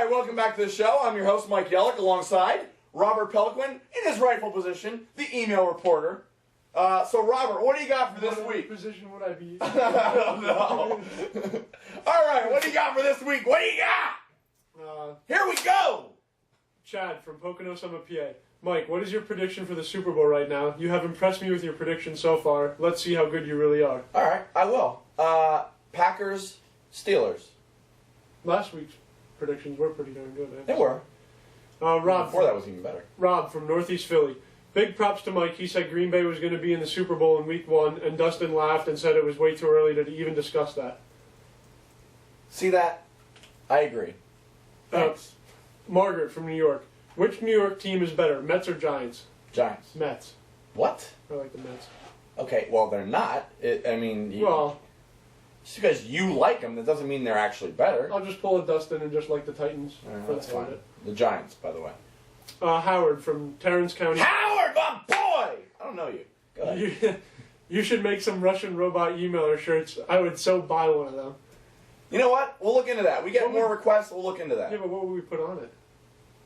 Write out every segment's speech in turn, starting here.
right, welcome back to the show. I'm your host, Mike Yellick, alongside Robert Peliquin in his rightful position, the email reporter. So, Robert, what do you got for this week? What position would I be? I don't know. All right, what do you got for this week? What do you got? Here we go. Chad from Pocono Summit, PA. Mike, what is your prediction for the Super Bowl right now? You have impressed me with your predictions so far. Let's see how good you really are. All right, I will. Packers, Steelers. Last week's predictions were pretty darn good. They were. Rob. Before that was even better. Rob from Northeast Philly. Big props to Mike. He said Green Bay was going to be in the Super Bowl in Week 1, and Dustin laughed and said it was way too early to even discuss that. See that? I agree. Thanks. Margaret from New York. Which New York team is better, Mets or Giants? Giants. Mets. What? I like the Mets. Okay, well, they're not. Well, just because you like them, that doesn't mean they're actually better. I'll just pull a Dustin and just like the Titans. That's fine. The Giants, by the way. Howard from Terrence County. Howard, my boy! I don't know you. Go ahead. You should make some Russian robot emailer shirts. I would so buy one of them. You know what? We'll look into that. We get more requests, we'll look into that. Yeah, but what would we put on it?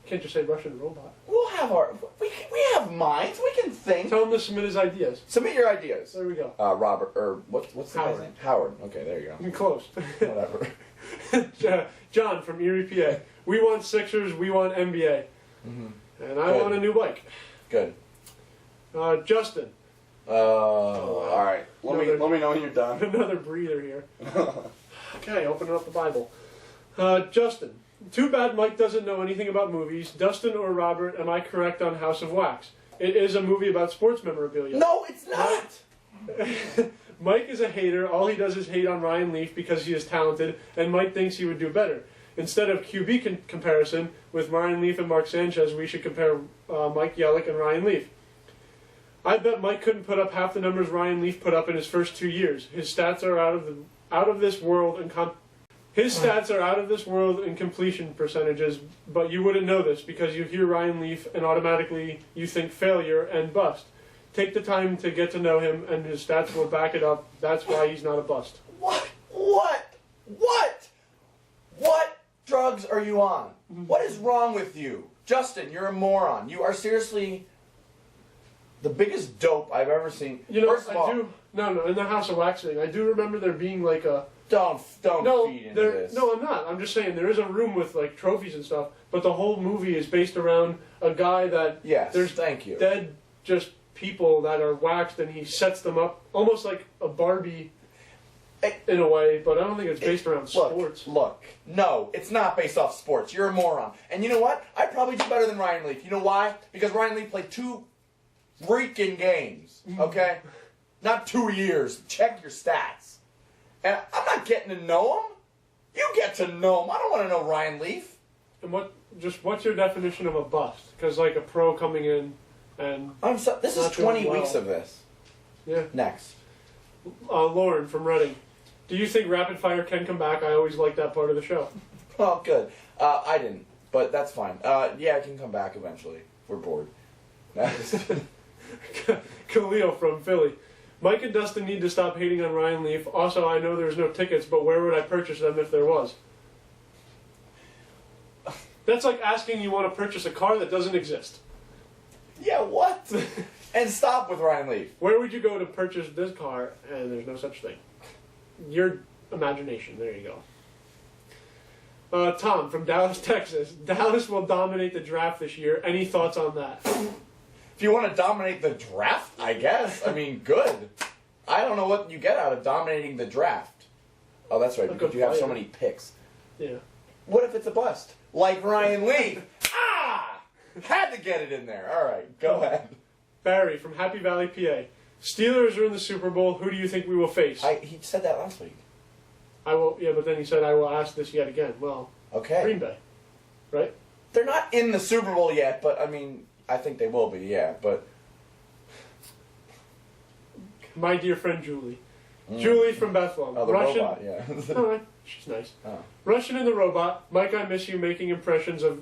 Can't just say Russian robot. We'll have we have minds. We can think. Tell him to submit his ideas. Submit your ideas. There we go. Robert, or what's the guy's name? Howard. Okay, there you go. Close. Whatever. John from Erie, PA. We want Sixers. We want NBA. Mm-hmm. And I want a new bike. Good. Justin. All right. Let me know when you're done. Another breather here. Okay, opening up the Bible. Justin. Too bad Mike doesn't know anything about movies. Dustin or Robert, am I correct on House of Wax? It is a movie about sports memorabilia. No, it's not! Mike is a hater. All he does is hate on Ryan Leaf because he is talented, and Mike thinks he would do better. Instead of QB comparison with Ryan Leaf and Mark Sanchez, we should compare Mike Yellick and Ryan Leaf. I bet Mike couldn't put up half the numbers Ryan Leaf put up in his first 2 years. His stats are out of this world in completion percentages, but you wouldn't know this because you hear Ryan Leaf and automatically you think failure and bust. Take the time to get to know him and his stats will back it up. That's why he's not a bust. What drugs are you on? What is wrong with you? Justin, you're a moron. You are seriously the biggest dope I've ever seen. You know, First of all, in the House of Wax thing, I do remember there being like a... Don't feed into this. No, I'm not. I'm just saying there is a room with like trophies and stuff, but the whole movie is based around a guy that there's dead just people that are waxed, and he sets them up almost like a Barbie in a way. But I don't think it's based around sports. Look, no, it's not based off sports. You're a moron. And you know what? I'd probably do better than Ryan Leaf. You know why? Because Ryan Leaf played 2 freaking games. Okay, not 2 years. Check your stats. And I'm not getting to know him. You get to know him. I don't want to know Ryan Leaf. And what's your definition of a bust? Because like a pro coming in and... this is 20 weeks of this. Yeah. Next. Lauren from Reading. Do you think Rapid Fire can come back? I always liked that part of the show. Oh, good. I didn't, but that's fine. Yeah, it can come back eventually. We're bored. Khalil from Philly. Mike and Dustin need to stop hating on Ryan Leaf. Also, I know there's no tickets, but where would I purchase them if there was? That's like asking you want to purchase a car that doesn't exist. Yeah, what? And stop with Ryan Leaf. Where would you go to purchase this car? And there's no such thing. Your imagination. There you go. Tom from Dallas, Texas. Dallas will dominate the draft this year. Any thoughts on that? If you want to dominate the draft, I guess. I mean, good. I don't know what you get out of dominating the draft. Oh, that's right, because you have so many picks. Yeah. What if it's a bust? Like Ryan Leaf. Had to get it in there. All right, go ahead. Barry from Happy Valley, PA. Steelers are in the Super Bowl. Who do you think we will face? He said that last week. I will. Yeah, but then he said I will ask this yet again. Well, okay. Green Bay, right? They're not in the Super Bowl yet, but I mean, I think they will be. Yeah, but my dear friend Julie. Julie from Bethlehem. Oh, the Russian, robot, yeah. Oh, she's nice. Oh. Russian and the robot. Mike, I miss you making impressions of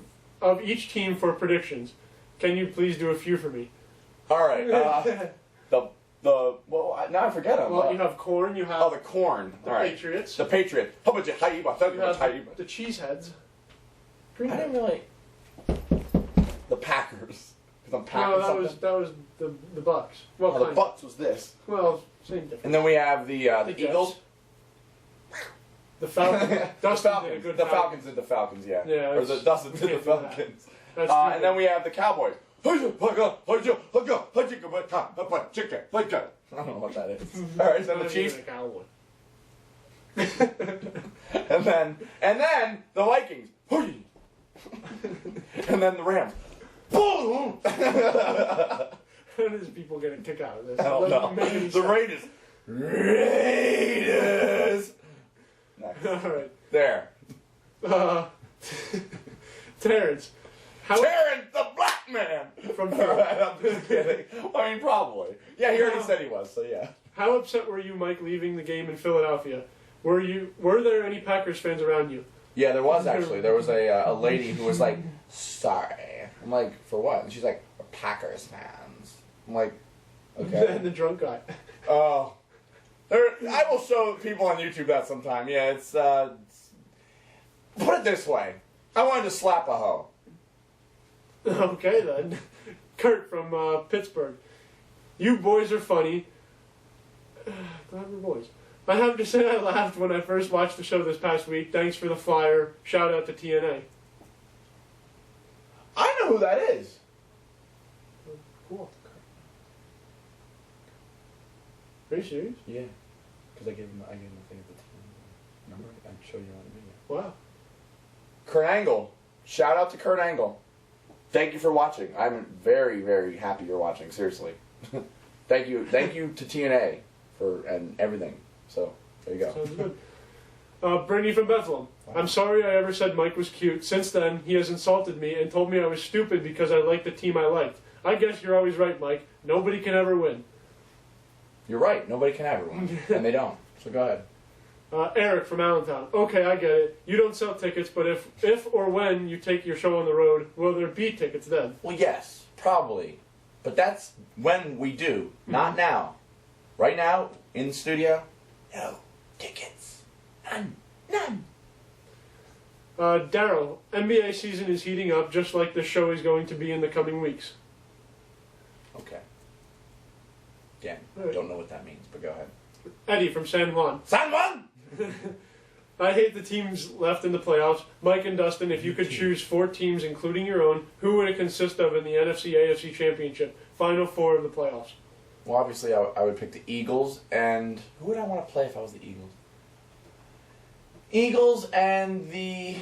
each team for predictions. Can you please do a few for me? All right. Well, now I forget them. Well, you have corn. You have the corn. The All right. Patriots. The Patriots. How about you? You have the Cheeseheads. Green I Bay. didn't really. The Packers. Because I'm packing No, that something. was the Bucks. Well, Oh, the kind of. Bucks was this. Well, same difference. And then we have the Jets. Eagles. The Falcons. The Dustin did a Falcons. good The job. Falcons did the Falcons, yeah. Yeah, Or the it's- Dustin did the can't do that. Falcons. That's And then we have the Cowboys. I don't know what that is. All right, then the Chiefs, A cowboy. and then the Vikings, and then the Rams. Boom! How does people get a kick out of this? I don't know. Doesn't make any The sense. Raiders. Raiders. Nice. All right. There. Terrence. How Terrence the Black Man. from I'm just kidding. I mean, probably. Yeah, he already said he was. So yeah. How upset were you, Mike, leaving the game in Philadelphia? Were there any Packers fans around you? Yeah, there was actually. There was a lady who was like, "Sorry." I'm like, "For what?" And she's like, "We're Packers fans." I'm like, And "Okay." the drunk guy. Oh, I will show people on YouTube that sometime. Yeah, it's put it this way. I wanted to slap a hoe. Okay then. Kurt from Pittsburgh. You boys are funny. Glad we're boys. I have to say I laughed when I first watched the show this past week. Thanks for the flyer. Shout out to TNA. I know who that is. Cool. Are you serious? Yeah, because I gave him a thing at the time. Remember? I'd show you on the video. Wow. Kurt Angle. Shout out to Kurt Angle. Thank you for watching. I'm very, very happy you're watching. Seriously. Thank you to TNA and everything. So there you go. Sounds good. Brittany from Bethlehem. I'm sorry I ever said Mike was cute. Since then, he has insulted me and told me I was stupid because I liked the team I liked. I guess you're always right, Mike. Nobody can ever win. You're right. Nobody can have one, and they don't. So go ahead. Eric from Allentown. Okay, I get it. You don't sell tickets, but if or when you take your show on the road, will there be tickets then? Well, yes, probably, but that's when we do, not now. Right now in the studio, no tickets, none. Daryl, NBA season is heating up just like the show is going to be in the coming weeks. Okay. Again, Alright. don't know what that means, but go ahead. Eddie from San Juan. San Juan! I hate the teams left in the playoffs. Mike and Dustin, if you could choose 4 teams, including your own, who would it consist of in the NFC AFC Championship? Final 4 of the playoffs. Well, obviously, I would pick the Eagles, and who would I want to play if I was the Eagles? Eagles and the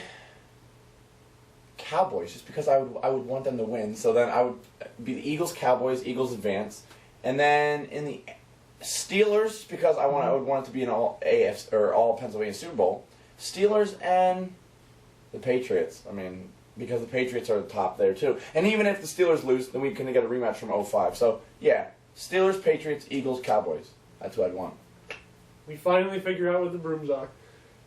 Cowboys, just because I would want them to win. So then I would be the Eagles, Cowboys, Eagles advance, and then in the Steelers, because I would want it to be an all AFC or all Pennsylvania Super Bowl. Steelers and the Patriots. I mean, because the Patriots are the top there too. And even if the Steelers lose, then we can get a rematch from 05. So yeah, Steelers, Patriots, Eagles, Cowboys. That's who I'd want. We finally figure out what the brooms are.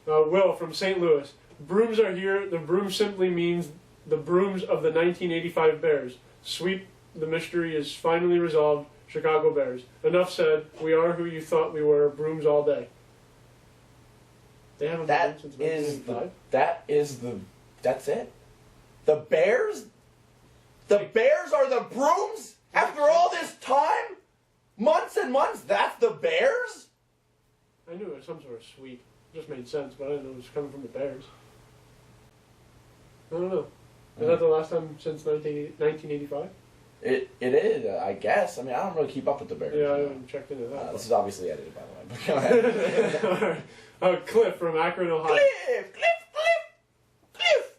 Will from St. Louis. Brooms are here. The broom simply means the brooms of the 1985 Bears. Sweep, the mystery is finally resolved. Chicago Bears. Enough said. We are who you thought we were. Brooms all day. They haven't been since 1985. That's it? The Bears? The Bears are the brooms? After all this time? Months and months, that's the Bears? I knew it was some sort of sweep. It just made sense, but I didn't know it was coming from the Bears. I don't know. Is that the last time since 1985? It is, I guess. I mean, I don't really keep up with the Bears. Yeah, I haven't checked into that. This is obviously edited, by the way. But go ahead. All right. Cliff from Akron, Ohio. Cliff!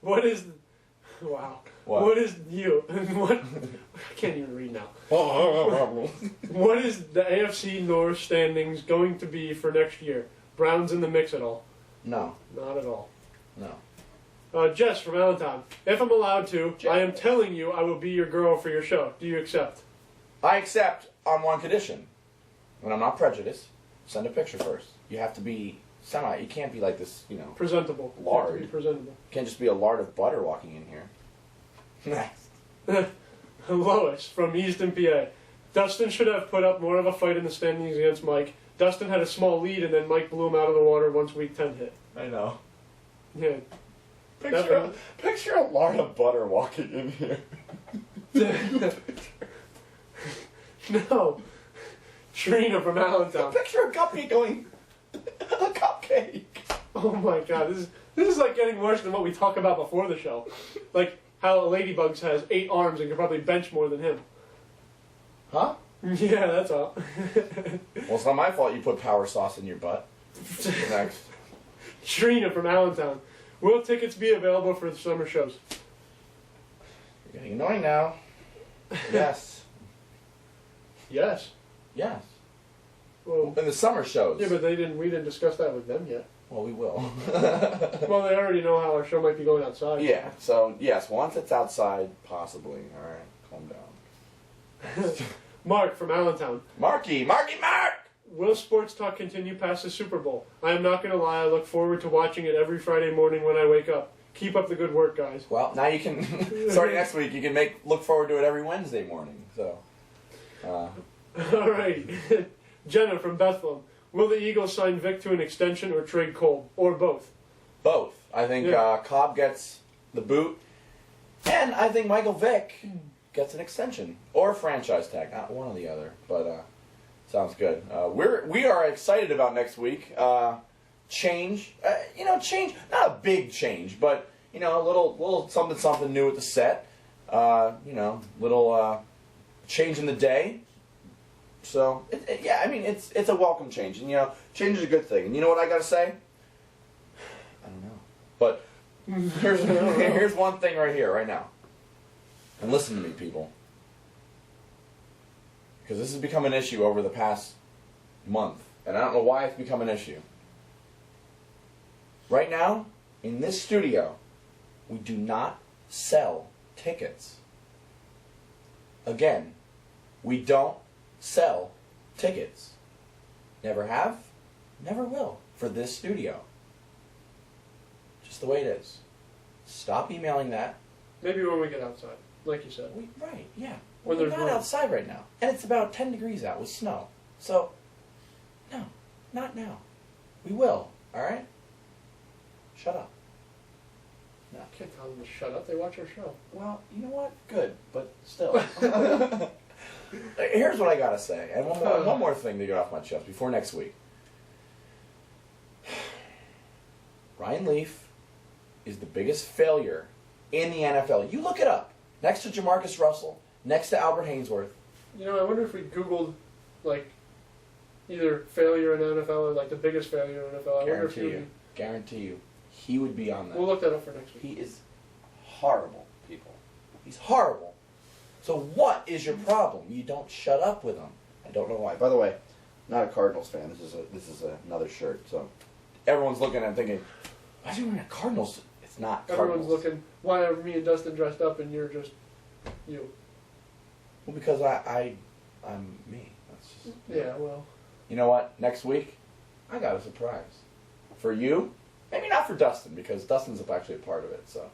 What is... Wow. What is you... What... I can't even read now. What is the AFC North standings going to be for next year? Browns in the mix at all? No. Not at all. No. Jess from Allentown. If I'm allowed to, I am telling you I will be your girl for your show. Do you accept? I accept on one condition. When I'm not prejudiced, send a picture first. You have to be semi. You can't be like this, Presentable. Lard. You have to be presentable. You can't just be a lard of butter walking in here. Nice. Lois from Easton, PA. Dustin should have put up more of a fight in the standings against Mike. Dustin had a small lead, and then Mike blew him out of the water once Week 10 hit. I know. Yeah. Picture a Lorna Butter walking in here. No. Trina from Allentown. Picture a cupcake going. A cupcake. Oh my god, this is like getting worse than what we talk about before the show. Like how Ladybugs has 8 arms and can probably bench more than him. Huh? Yeah, that's all. Well, it's not my fault you put power sauce in your butt. Next. Trina from Allentown. Will tickets be available for the summer shows? You're getting annoying now. Yes. Yes. Yes. Well, In the summer shows. yeah, but we didn't discuss that with them yet. Well, we will. Well, they already know how our show might be going outside. Yeah, so, yes, once it's outside, possibly. Alright, calm down. Mark from Allentown. Mark! Will Sports Talk continue past the Super Bowl? I am not going to lie, I look forward to watching it every Friday morning when I wake up. Keep up the good work, guys. Well, now you can, starting next week, you can look forward to it every Wednesday morning, so. Alright. Jenna from Bethlehem. Will the Eagles sign Vic to an extension or trade Cole? Or both? Both. I think Cobb gets the boot, and I think Michael Vick gets an extension. Or a franchise tag. Not one or the other, but sounds good. We are excited about next week. Change. Change. Not a big change, but, a little something new at the set. Little change in the day. So, it's a welcome change. And, change is a good thing. And you know what I got to say? I don't know. But here's one thing right here, right now. And listen to me, people. Because this has become an issue over the past month. And I don't know why it's become an issue. Right now, in this studio, we do not sell tickets. Again, we don't sell tickets. Never have, never will for this studio. Just the way it is. Stop emailing that. Maybe when we get outside, like you said. Right, yeah. When We're there's not rain. outside right now. And it's about 10 degrees out with snow. So, no, not now. We will, alright? Shut up. No. I can't tell them to shut up. They watch our show. Well, you know what? Good, but still. Here's what I gotta say, and one more thing to get off my chest before next week. Ryan Leaf is the biggest failure in the NFL. You look it up. Next to Jamarcus Russell, next to Albert Hainsworth. I wonder if we Googled, either failure in NFL or, the biggest failure in NFL. Guarantee you. He would be on that. We'll look that up for next week. He is horrible, people. He's horrible. So what is your problem? You don't shut up with him. I don't know why. By the way, not a Cardinals fan. This is another shirt. So everyone's looking and thinking, why is he wearing a Cardinals? It's not Cardinals. Everyone's looking, why are me and Dustin dressed up and you're just you? Well, because I'm me. That's just, yeah, well. You know what? Next week, I got a surprise. For you, maybe not for Dustin, because Dustin's actually a part of it, so.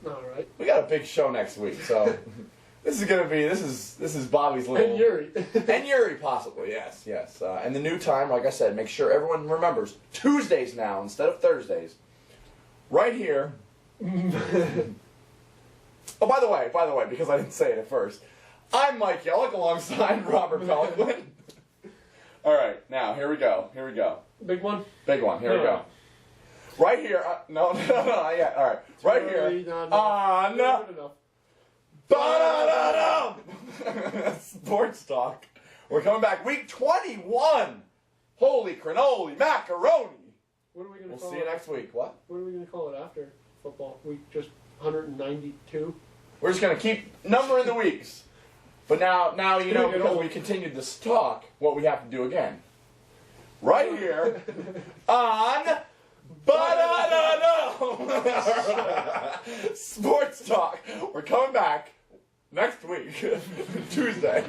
All right. We got a big show next week, so this is Bobby's little... And Yuri. And Yuri, possibly, yes. And the new time, like I said, make sure everyone remembers, Tuesdays now instead of Thursdays. Right here. Oh, by the way, because I didn't say it at first, I'm Mike Yellick alongside Robert Peliquin. All right, now, here we go. Big one? Big one, here we go. Right here, no, not yet. All right, right here. No. Sports Talk. We're coming back, week 21. Holy cannoli, macaroni. What are we going to We'll call see it? you next week. What? What are we going to call it after football? Week just 192? We're just going to keep numbering the weeks. But now because we continued this talk, what we have to do again. Right here on Sports Talk. We're coming back next week, Tuesday.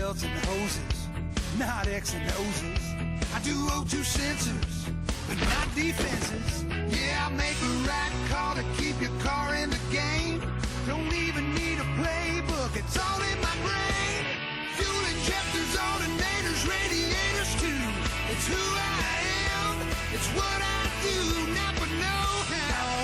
belts and hoses, not X and O's. I do O2 sensors, but not defenses. Yeah, I make a right call to keep your car in the game. Don't even need a playbook, it's all in my brain. Fuel injectors, alternators, radiators too. It's who I am, it's what I do, not for know-how.